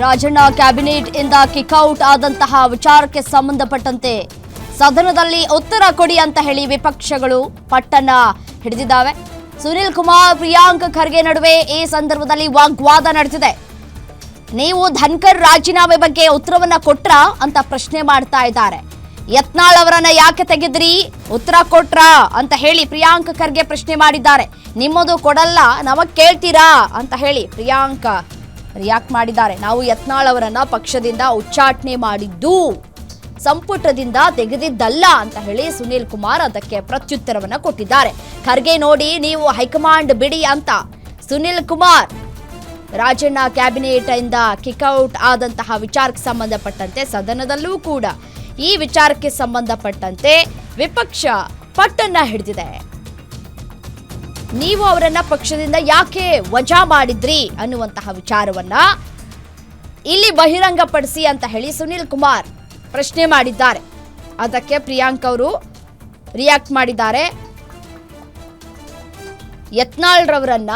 Rajanna cabinet ಇಂದ kick out ಆದಂತಹ ವಿಚಾರಕ್ಕೆ ಸಂಬಂಧಪಟ್ಟಂತೆ ಸದನದಲ್ಲಿ ಉತ್ತರ ಕೊಡಿ ಅಂತ ಹೇಳಿ ವಿಪಕ್ಷಗಳು ಪಟ್ಟನ್ನ ಹಿಡಿದಿದ್ದಾವೆ. ಸುನಿಲ್ ಕುಮಾರ್ ಪ್ರಿಯಾಂಕ್ ಖರ್ಗೆ ನಡುವೆ ಈ ಸಂದರ್ಭದಲ್ಲಿ ವಾಗ್ವಾದ ನಡೆದಿದೆ. ನೀವು ಧನ್ಕರ್ ರಾಜೀನಾಮೆ ಬಗ್ಗೆ ಉತ್ತರವನ್ನ ಕೊಟ್ರಾ ಅಂತ ಪ್ರಶ್ನೆ ಮಾಡ್ತಾ ಇದ್ದಾರೆ. ಯತ್ನಾಳ್ ಅವರನ್ನ ಯಾಕೆ ತೆಗೆದ್ರಿ, ಉತ್ತರ ಕೊಟ್ರಾ ಅಂತ ಹೇಳಿ ಪ್ರಿಯಾಂಕ್ ಖರ್ಗೆ ಪ್ರಶ್ನೆ ಮಾಡಿದ್ದಾರೆ. ನಿಮ್ಮದು ಕೊಡಲ್ಲ, ನಮಗ್ ಕೇಳ್ತೀರಾ ಅಂತ ಹೇಳಿ ಪ್ರಿಯಾಂಕ್ ರಿಯಾಕ್ಟ್ ಮಾಡಿದ್ದಾರೆ. ನಾವು ಯತ್ನಾಳ್ ಅವರನ್ನ ಪಕ್ಷದಿಂದ ಉಚ್ಚಾಟನೆ ಮಾಡಿದ್ದು, ಸಂಪುಟದಿಂದ ತೆಗೆದಿದ್ದಲ್ಲ ಅಂತ ಹೇಳಿ ಸುನಿಲ್ ಕುಮಾರ್ ಅದಕ್ಕೆ ಪ್ರತ್ಯುತ್ತರವನ್ನ ಕೊಟ್ಟಿದ್ದಾರೆ. ಖರ್ಗೆ ನೋಡಿ ನೀವು ಹೈಕಮಾಂಡ್ ಬಿಡಿ ಅಂತ ಸುನಿಲ್ ಕುಮಾರ್ ರಾಜಣ್ಣ ಕ್ಯಾಬಿನೆಟ್ ಇಂದ ಕಿಕ್ಔಟ್ ಆದಂತಹ ವಿಚಾರಕ್ಕೆ ಸಂಬಂಧಪಟ್ಟಂತೆ ಸದನದಲ್ಲೂ ಕೂಡ ಈ ವಿಚಾರಕ್ಕೆ ಸಂಬಂಧಪಟ್ಟಂತೆ ವಿಪಕ್ಷ ಪಟ್ಟನ್ನ ಹಿಡಿದಿದೆ. ನೀವು ಅವರನ್ನ ಪಕ್ಷದಿಂದ ಯಾಕೆ ವಜಾ ಮಾಡಿದ್ರಿ ಅನ್ನುವಂತಹ ವಿಚಾರವನ್ನ ಇಲ್ಲಿ ಬಹಿರಂಗಪಡಿಸಿ ಅಂತ ಹೇಳಿ ಸುನಿಲ್ ಕುಮಾರ್ ಪ್ರಶ್ನೆ ಮಾಡಿದ್ದಾರೆ. ಅದಕ್ಕೆ ಪ್ರಿಯಾಂಕ್ ಅವರು ರಿಯಾಕ್ಟ್ ಮಾಡಿದ್ದಾರೆ. ಯತ್ನಾಳ್ ರವರನ್ನ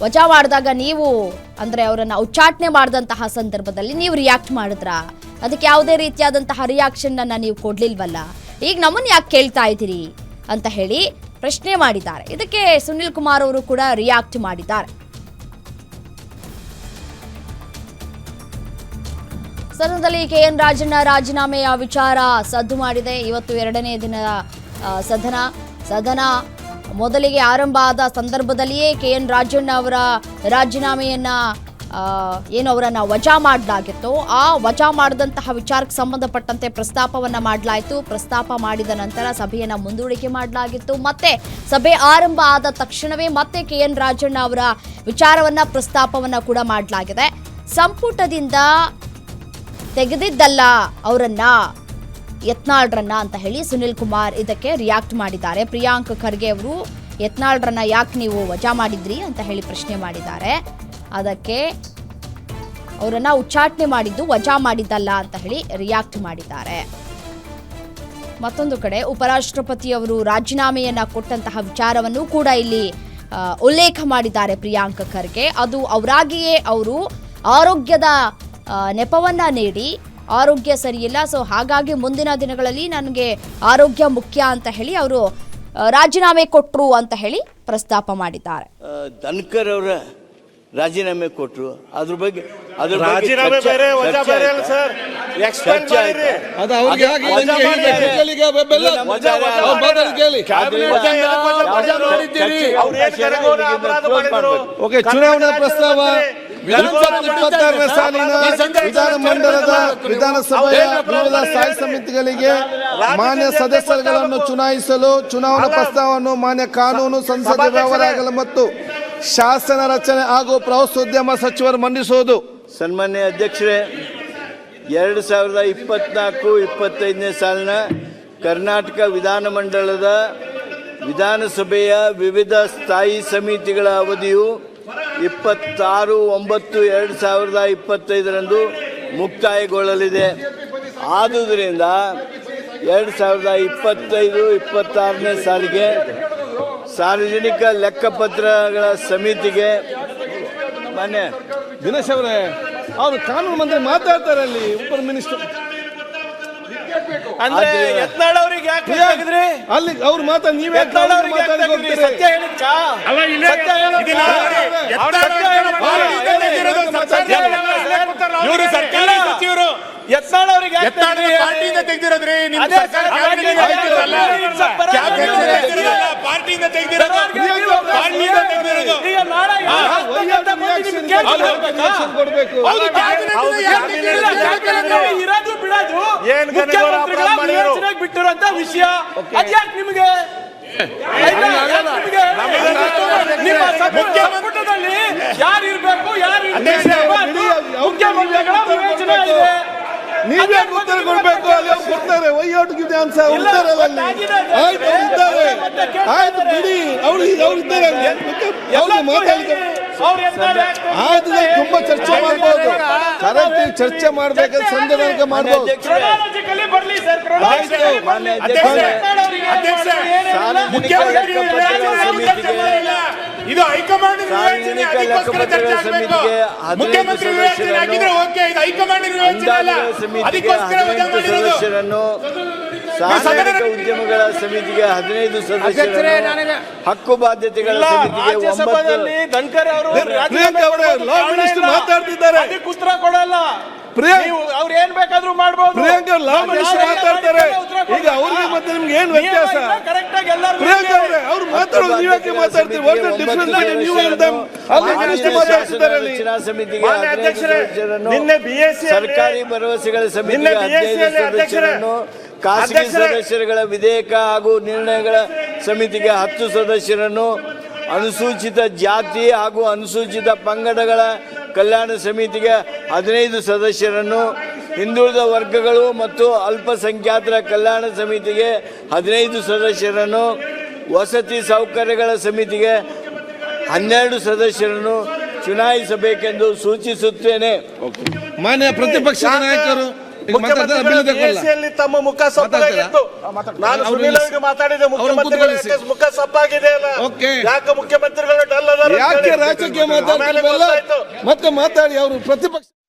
ವಜಾ ಮಾಡಿದಾಗ ನೀವು ಅಂದ್ರೆ ಅವರನ್ನ ಉಚ್ಚಾಟನೆ ಮಾಡಿದಂತಹ ಸಂದರ್ಭದಲ್ಲಿ ನೀವು ರಿಯಾಕ್ಟ್ ಮಾಡಿದ್ರ, ಅದಕ್ಕೆ ಯಾವುದೇ ರೀತಿಯಾದಂತಹ ರಿಯಾಕ್ಷನ್ ಅನ್ನ ನೀವು ಕೊಡ್ಲಿಲ್ವಲ್ಲ, ಈಗ ನಮ್ಮನ್ನ ಯಾಕೆ ಕೇಳ್ತಾ ಇದ್ದೀರಿ ಅಂತ ಹೇಳಿ ಪ್ರಶ್ನೆ ಮಾಡಿದ್ದಾರೆ. ಇದಕ್ಕೆ ಸುನಿಲ್ ಕುಮಾರ್ ಅವರು ಕೂಡ ರಿಯಾಕ್ಟ್ ಮಾಡಿದ್ದಾರೆ. ಸದನದಲ್ಲಿ ಕೆಎನ್ ರಾಜಣ್ಣ ರಾಜೀನಾಮೆಯ ವಿಚಾರ ಸದ್ದು ಮಾಡಿದೆ. ಇವತ್ತು ಎರಡನೇ ದಿನದ ಸದನ ಮೊದಲಿಗೆ ಆರಂಭ ಆದ ಸಂದರ್ಭದಲ್ಲಿಯೇ ಕೆಎನ್ ರಾಜಣ್ಣ ಅವರ ರಾಜೀನಾಮೆಯನ್ನ ಏನು ಅವರನ್ನ ವಜಾ ಮಾಡಲಾಗಿತ್ತು, ಆ ವಜಾ ಮಾಡಿದಂತಹ ವಿಚಾರಕ್ಕೆ ಸಂಬಂಧಪಟ್ಟಂತೆ ಪ್ರಸ್ತಾಪವನ್ನ ಮಾಡಲಾಯಿತು. ಪ್ರಸ್ತಾಪ ಮಾಡಿದ ನಂತರ ಸಭೆಯನ್ನ ಮುಂದೂಡಿಕೆ ಮಾಡಲಾಗಿತ್ತು. ಮತ್ತೆ ಸಭೆ ಆರಂಭ ಆದ ತಕ್ಷಣವೇ ಮತ್ತೆ ಕೆಎನ್ ರಾಜಣ್ಣ ಅವರ ವಿಚಾರವನ್ನ ಪ್ರಸ್ತಾಪವನ್ನ ಕೂಡ ಮಾಡಲಾಗಿದೆ. ಸಂಪುಟದಿಂದ ತೆಗೆದಿದ್ದಲ್ಲ ಅವರನ್ನ, ಯತ್ನಾಳ್ರನ್ನ ಅಂತ ಹೇಳಿ ಸುನಿಲ್ ಕುಮಾರ್ ಇದಕ್ಕೆ ರಿಯಾಕ್ಟ್ ಮಾಡಿದ್ದಾರೆ. ಪ್ರಿಯಾಂಕ್ ಖರ್ಗೆ ಅವರು ಯತ್ನಾಳ್ರನ್ನ ಯಾಕೆ ನೀವು ವಜಾ ಮಾಡಿದ್ರಿ ಅಂತ ಹೇಳಿ ಪ್ರಶ್ನೆ ಮಾಡಿದ್ದಾರೆ. ಅದಕ್ಕೆ ಅವರನ್ನ ಉಚ್ಚಾಟನೆ ಮಾಡಿದ್ದು ವಜಾ ಮಾಡಿದ್ದಲ್ಲ ಅಂತ ಹೇಳಿ ರಿಯಾಕ್ಟ್ ಮಾಡಿದ್ದಾರೆ. ಮತ್ತೊಂದು ಕಡೆ ಉಪರಾಷ್ಟ್ರಪತಿಯವರು ರಾಜೀನಾಮೆಯನ್ನ ಕೊಟ್ಟಂತಹ ವಿಚಾರವನ್ನು ಕೂಡ ಇಲ್ಲಿ ಉಲ್ಲೇಖ ಮಾಡಿದ್ದಾರೆ ಪ್ರಿಯಾಂಕ್ ಖರ್ಗೆ. ಅದು ಅವರಾಗಿಯೇ ಅವರು ಆರೋಗ್ಯದ ನೆಪವನ್ನ ನೀಡಿ ಆರೋಗ್ಯ ಸರಿಯಿಲ್ಲ, ಸೊ ಹಾಗಾಗಿ ಮುಂದಿನ ದಿನಗಳಲ್ಲಿ ನನಗೆ ಆರೋಗ್ಯ ಮುಖ್ಯ ಅಂತ ಹೇಳಿ ಅವರು ರಾಜೀನಾಮೆ ಕೊಟ್ಟರು ಅಂತ ಹೇಳಿ ಪ್ರಸ್ತಾಪ ಮಾಡಿದ್ದಾರೆ. ಧನ್ಕರ್ ಅವರ ರಾಜೀನಾಮೆ ಕೊಟ್ಟರು, ಅದ್ರ ಬಗ್ಗೆ ರಾಜೀನಾಮೆ ಬೇರೆ ವಜಾ ಬೇರೆ ಅಲ್ಲ ಸರ್, ಎಕ್ಸ್ಪ್ಲೇನ್ ಮಾಡಿರಿ. ಅದು ಅವ್ರಿಗೆ ಆಗಿ ಕೇಳಿಗೆ ಬೆಲ್ಲ ಮಾತಾಡಿ ಕೇಳಿ. ಓಕೆ, ಚುನಾವಣಾ ಪ್ರಸ್ತಾವ 2026ನೇ ಸಾಲಿನ ವಿಧಾನಮಂಡಲದ ವಿಧಾನಸಭೆಯ ವಿವಿಧ ಸ್ಥಾಯಿ ಸಮಿತಿಗಳಿಗೆ ಮಾನ್ಯ ಸದಸ್ಯರುಗಳನ್ನು ಚುನಾಯಿಸಲು ಚುನಾವಣಾ ಪ್ರಸ್ತಾವವನ್ನು ಮಾನ್ಯ ಕಾನೂನು ಸಂಸದೀಯ ವ್ಯವಹಾರಗಳು ಮತ್ತು ಶಾಸನ ರಚನೆ ಹಾಗೂ ಪ್ರವಾಸೋದ್ಯಮ ಸಚಿವರು ಮಂಡಿಸುವುದು. ಸನ್ಮಾನ್ಯ ಅಧ್ಯಕ್ಷರೇ, 2024-25ನೇ ಸಾಲಿನ ಕರ್ನಾಟಕ ವಿಧಾನಮಂಡಲದ ವಿಧಾನಸಭೆಯ ವಿವಿಧ ಸ್ಥಾಯಿ ಸಮಿತಿಗಳ ಅವಧಿಯು 26/9/2025 ಮುಕ್ತಾಯಗೊಳ್ಳಲಿದೆ. ಆದುದರಿಂದ 2025-26ನೇ ಸಾಲಿಗೆ ಸಾರ್ವಜನಿಕ ಲೆಕ್ಕಪತ್ರಗಳ ಸಮಿತಿಗೆ ಮಾನ್ಯ ದಿನೇಶ್ ಅವರೇ, ಅವರು ಕಾನೂನು ಮಂತ್ರಿ ಮಾತಾಡ್ತಾರೆ ಅಲ್ಲಿ, ಉಪ ಮಿನಿಸ್ಟರ್ ಅಂದ್ರೆ ಯತ್ನಾಳ್ ಅವ್ರಿಗೆ ಯಾಕೆ ತೆಗೆದ್ರಿ? ಅಲ್ಲಿ ಅವ್ರು ಮಾತಾಡಿ, ನೀವೇ ಯತ್ನಾಳ್ ಅವ್ರಿಗೆ ಯಾಕೆ ತೆಗೆದ್ರಿ? ಸತ್ಯ ಹೇಳಿಚ್ಚಾ? ಅಲ್ಲ, ಇಲ್ಲೇ ಸತ್ಯ ಹೇಳೋದು ಇವರು ಸರ್ಕಾರಿ ಸಚಿವರು. ಯತ್ನಾಳ್ ಅವರಿಗೆ ಪಾರ್ಟಿಯಿಂದ ತೆಗೆದಿರೋದ್ರಿ, ಪಾರ್ಟಿಯಿಂದ ತೆಗೆದಿರೋದು. ಬಿಟ್ಟಿರೋಂತ ವಿಷಯ ಅದ್ಯಾಕೆ ನಿಮಗೆ? ಮುಖ್ಯಮಂತ್ರಿಗಳಲ್ಲಿ ಯಾರು ಇರ್ಬೇಕು, ಯಾರು ಮುಖ್ಯಮಂತ್ರಿಗಳ ವಿವೇಚನೆ ಇದೆ. ನೀವೇ ಉತ್ತರ ಕೊಡ್ಬೇಕು, ಅಲ್ಲಿ ಕೊಡ್ತಾರೆ. ವೈಔಟ್ಗೆ ಆನ್ಸರ್ ಉತ್ತರದಲ್ಲಿ ಆಯ್ತು, ಇದ್ದಾರೆ, ಆಯ್ತು ಬಿಡಿ, ಅವ್ರು ಇದ್ದಾರೆ, ಅವ್ರು ಮಾತಾಡ್ತಾರೆ. ಆದ್ರೆ ತುಂಬಾ ಚರ್ಚೆ ಮಾಡ್ಬೋದು, ಕರೆಕ್ಟ್ ಚರ್ಚೆ ಮಾಡ್ಬೇಕಾದ್ರೆ ಸಂಧಾನ ಮಾಡ್ಬೋದು. ಮುಖ್ಯಮಂತ್ರಿ ಇದು ಹೈಕಮಾಂಡ್ ವಿವೇಚನೆ, ಸಾರ್ವಜನಿಕ ಅದಕ್ಕೋಸ್ಕರ ಚರ್ಚೆ ಲೆಕ್ಕಪತ್ರಗಳ ಆಗಬೇಕು. ಸಮಿತಿಗೆ ಮುಖ್ಯಮಂತ್ರಿ ವಿವೇಚನೆ ಹಾಕಿದ್ರೆ ಓಕೆ, ಇದು ಹೈಕಮಾಂಡ್ ವಿವೇಚನೆ ಅಲ್ಲ, ಸಮಿತಿಗೆ ಅದಕ್ಕೋಸ್ಕರ ವಜಾ 18 ಮಾಡಿರೋದು. ಸದಸ್ಯರನ್ನು, ಸಾರ್ವಜನಿಕ ಉದ್ಯಮಗಳ ಸಮಿತಿಗೆ 15 ಸದಸ್ಯರನ್ನು, ಹಕ್ಕು ಬಾಧ್ಯತೆಗಳ ಸಮಿತಿಗೆ 9. ರಾಜ್ಯಸಭೆಯಲ್ಲಿ ಧನ್ಕರ್ ಅವರು ಪ್ರಿಯಾಂಕಾ ಅವರೇ, ಲಾ ಮಿನಿಸ್ಟರ್ ಮಾತಾಡ್ತಿದ್ದಾರೆ. ಅದಕ್ಕೆ ಉತ್ತರ ಕೊಡಲ್ಲ. ಅವ್ರು ಏನ್ ಬೇಕಾದ್ರೂ ಮಾಡ್ಬೋದು. ಪ್ರಿಯಾಂಕಾ ಲಾ ಮಿನಿಸ್ಟರ್ ಮಾತಾಡ್ತಾರೆ. ಈಗ ಅವ್ರಿಗೆ ಮತ್ತೆ ನಿಮ್ಗೆ ಏನ್ ವ್ಯತ್ಯಾಸ? ಕರೆಕ್ಟ್ ಆಗಿ ಎಲ್ಲರೂ ಪ್ರಿಯಾಂಕಾ ಅವರೇ, ಅವ್ರು ಮಾತಾಡೋದು ನೀವ್ ಯಾಕೆ ಮಾತಾಡ್ತೀರಿ? What the difference between you and them? ಅಲ್ಲಿ ಮಿನಿಸ್ಟರ್ ಮಾತಾಡ್ತಿದ್ದಾರೆ ಅಲ್ಲಿ. ರಚನಾ ಸಮಿತಿಗೆ ಮಾನ್ಯ 15 ಅಧ್ಯಕ್ಷರೇ, ಸದಸ್ಯರನ್ನು, ನಿನ್ನೆ BSc ಸರ್ಕಾರಿ ಭರವಸೆಗಳ ಸಮಿತಿಗೆ ನಿನ್ನೆ 15 BSc ಸದಸ್ಯರನ್ನು, ಖಾಸಗಿ ಅಧ್ಯಕ್ಷರೇ, ಸದಸ್ಯರುಗಳ ವಿಧೇಯಕ ಹಾಗೂ ನಿರ್ಣಯಗಳ ಸಮಿತಿಗೆ 10 ಸದಸ್ಯರನ್ನು, ಅನುಸೂಚಿತ ಜಾತಿ ಹಾಗೂ ಅನುಸೂಚಿತ ಪಂಗಡಗಳ ಕಲ್ಯಾಣ ಸಮಿತಿಗೆ 15 ಸದಸ್ಯರನ್ನು, ಹಿಂದುಳಿದ ವರ್ಗಗಳು ಮತ್ತು ಅಲ್ಪಸಂಖ್ಯಾತರ ಕಲ್ಯಾಣ ಸಮಿತಿಗೆ 15 ಸದಸ್ಯರನ್ನು, ವಸತಿ ಸೌಕರ್ಯಗಳ ಸಮಿತಿಗೆ 12 ಸದಸ್ಯರನ್ನು ಚುನಾಯಿಸಬೇಕೆಂದು ಸೂಚಿಸುತ್ತೇನೆ. ಮಾನ್ಯ ಪ್ರತಿಪಕ್ಷದ ನಾಯಕರು ಈಗ ಮಾತಾಡ್ತಾರೆ, ಬಿಲ್ ತಗೊಳ್ಳ. BSc ತಮ್ಮ ಮುಖ ಸಪ್ಪಾಗಿತ್ತು. ನಾನು ಸುನಿಲ್ ಅವರಿಗೆ ಮಾತಾಡಿದೆ, ಮುಖ್ಯಮಂತ್ರಿಗಳ ಮುಖ ಸಪ್ಪಾಗಿದೆ ಅಲ್ಲ, ಓಕೆ. ಯಾಕೆ ಮುಖ್ಯಮಂತ್ರಿಗಳು ಡಲ್ ಅದಾರ ಅಂತ ಯಾಕೆ ಹೇಳಿ. ರಾಜಕೀಯ ಆಮೇಲೆ ಮಾತಾಡ್ತಿರಲ್ಲ? ಗೊತ್ತಾಯ್ತು. ಮತ್ತೆ ಮಾತಾಡಿ. ಅವರು ಪ್ರತಿಪಕ್ಷ